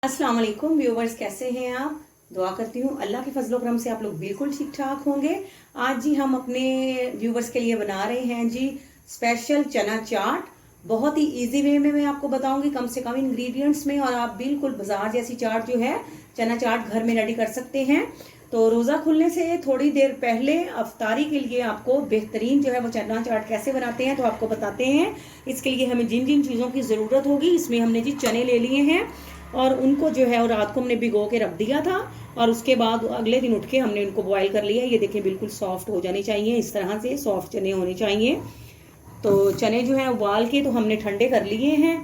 अस्सलाम वालेकुम व्यूवर्स, कैसे हैं आप। दुआ करती हूँ अल्लाह के फजलो करम से आप लोग बिल्कुल ठीक ठाक होंगे। आज जी हम अपने व्यूवर्स के लिए बना रहे हैं जी स्पेशल चना चाट। बहुत ही इजी वे में मैं आपको बताऊंगी, कम से कम इंग्रेडिएंट्स में, और आप बिल्कुल बाजार जैसी चाट जो है चना चाट घर में रेडी कर सकते हैं। तो रोज़ा खुलने से थोड़ी देर पहले अफ्तारी के लिए आपको बेहतरीन जो है वो चना चाट कैसे बनाते हैं तो आपको बताते हैं। इसके लिए हमें जिन जिन चीज़ों की ज़रूरत होगी, इसमें हमने जी चने ले लिए हैं और उनको जो है वो रात को हमने भिगो के रख दिया था, और उसके बाद अगले दिन उठ के हमने उनको बॉईल कर लिया। ये देखें बिल्कुल सॉफ्ट हो जाने चाहिए, इस तरह से सॉफ्ट चने होने चाहिए। तो चने जो है उबाल के तो हमने ठंडे कर लिए हैं।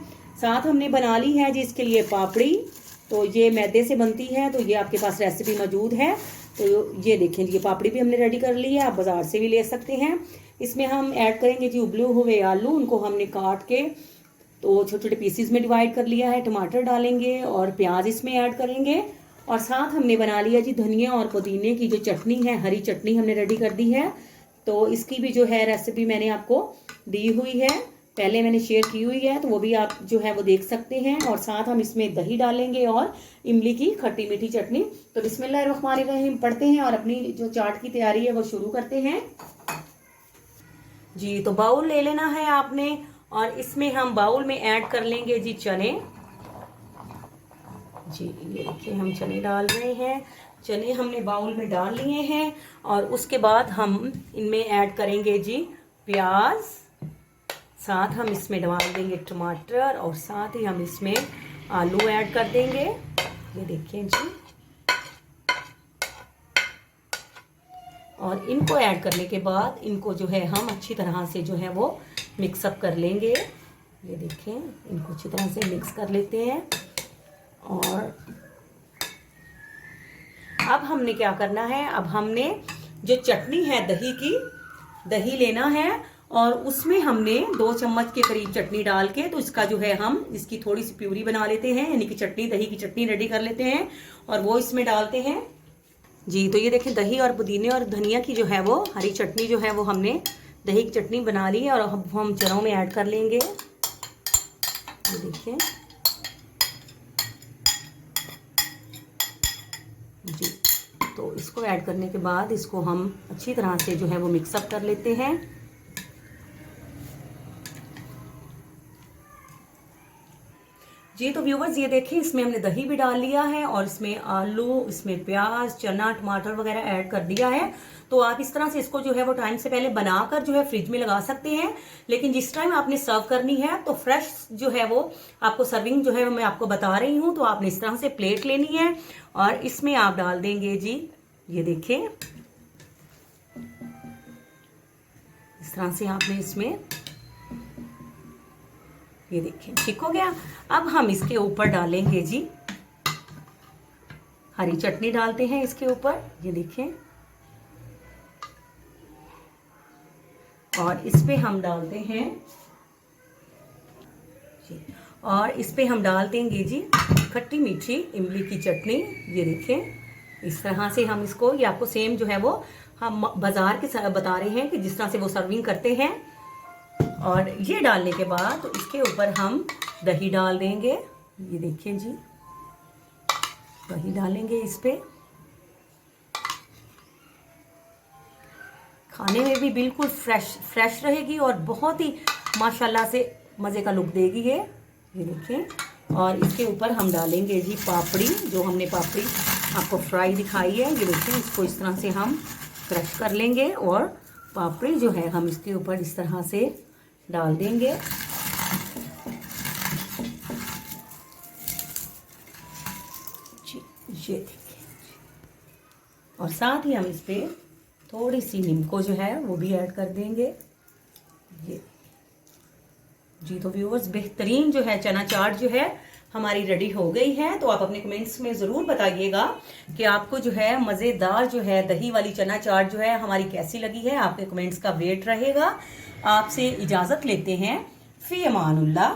साथ हमने बना ली है जी इसके लिए पापड़ी। तो ये मैदे से बनती है, तो ये आपके पास रेसिपी मौजूद है। तो ये देखें ये पापड़ी भी हमने रेडी कर ली है, आप बाजार से भी ले सकते हैं। इसमें हम ऐड करेंगे जी उबले हुए आलू, उनको हमने काट के तो छोटे छोटे पीसीज में डिवाइड कर लिया है। टमाटर डालेंगे और प्याज इसमें ऐड करेंगे। और साथ हमने बना लिया जी धनिया और पुदीने की जो चटनी है, हरी चटनी हमने रेडी कर दी है। तो इसकी भी जो है रेसिपी मैंने आपको दी हुई है, पहले मैंने शेयर की हुई है, तो वो भी आप जो है वो देख सकते हैं। और साथ हम इसमें दही डालेंगे और इमली की खट्टी मीठी चटनी। तो बिस्मिल्लाहिर्रहमानिर्रहीम पढ़ते हैं और अपनी जो चाट की तैयारी है वो शुरू करते हैं जी। तो बाउल ले लेना है आपने, और इसमें हम बाउल में ऐड कर लेंगे जी चने। जी ये देखिए हम चने डाल रहे हैं। चने हमने बाउल में डाल लिए हैं, और उसके बाद हम इनमें ऐड करेंगे जी प्याज। साथ हम इसमें डाल देंगे टमाटर, और साथ ही हम इसमें आलू ऐड कर देंगे। ये देखिए जी, और इनको ऐड करने के बाद इनको जो है हम अच्छी तरह से जो है वो मिक्सअप कर लेंगे। ये देखें इनको अच्छी तरह से मिक्स कर लेते हैं। और अब हमने क्या करना है, अब हमने जो चटनी है दही की, दही लेना है और उसमें हमने 2 चम्मच के करीब चटनी डाल के, तो इसका जो है हम इसकी थोड़ी सी प्यूरी बना लेते हैं, यानी कि चटनी दही की चटनी रेडी कर लेते हैं और वो इसमें डालते हैं जी। तो ये देखें दही और पुदीने और धनिया की जो है वो हरी चटनी जो है वो हमने दही की चटनी बना ली है, और अब हम चनों में ऐड कर लेंगे। ये देखिए जी, तो इसको ऐड करने के बाद इसको हम अच्छी तरह से जो है वो मिक्सअप कर लेते हैं जी। तो व्यूवर्स ये देखिए इसमें हमने दही भी डाल लिया है, और इसमें आलू, इसमें प्याज, चना, टमाटर वगैरह ऐड कर दिया है। तो आप इस तरह से इसको जो है वो टाइम से पहले बनाकर जो है फ्रिज में लगा सकते हैं, लेकिन जिस टाइम आपने सर्व करनी है तो फ्रेश जो है वो आपको सर्विंग जो है मैं आपको बता रही हूँ। तो आपने इस तरह से प्लेट लेनी है और इसमें आप डाल देंगे जी, ये देखें इस तरह से आपने इसमें, ये देखिए ठीक हो गया। अब हम इसके ऊपर डालेंगे जी हरी चटनी डालते हैं इसके ऊपर, ये देखें, और इस पे हम डालते हैं जी, और इस पे हम डाल देंगे जी खट्टी मीठी इमली की चटनी। ये देखें इस तरह से हम इसको, ये आपको सेम जो है वो हम बाजार के बता रहे हैं कि जिस तरह से वो सर्विंग करते हैं। और ये डालने के बाद तो इसके ऊपर हम दही डाल देंगे, ये देखिए जी दही डालेंगे इस पे। खाने में भी बिल्कुल फ्रेश रहेगी और बहुत ही माशाल्लाह से मज़े का लुक देगी ये देखें। और इसके ऊपर हम डालेंगे जी पापड़ी, जो हमने पापड़ी आपको फ्राई दिखाई है, ये देखें इसको इस तरह से हम क्रश कर लेंगे, और पापड़ी जो है हम इसके ऊपर इस तरह से डाल देंगे। ये देखिए, और साथ ही हम इस पे थोड़ी सी नींबू जो है वो भी ऐड कर देंगे ये जी। तो व्यूअर्स बेहतरीन जो है चना चाट जो है हमारी रेडी हो गई है। तो आप अपने कमेंट्स में ज़रूर बताइएगा कि आपको जो है मज़ेदार जो है दही वाली चना चाट जो है हमारी कैसी लगी है। आपके कमेंट्स का वेट रहेगा। आपसे इजाज़त लेते हैं, फ़ी अमानुल्लाह।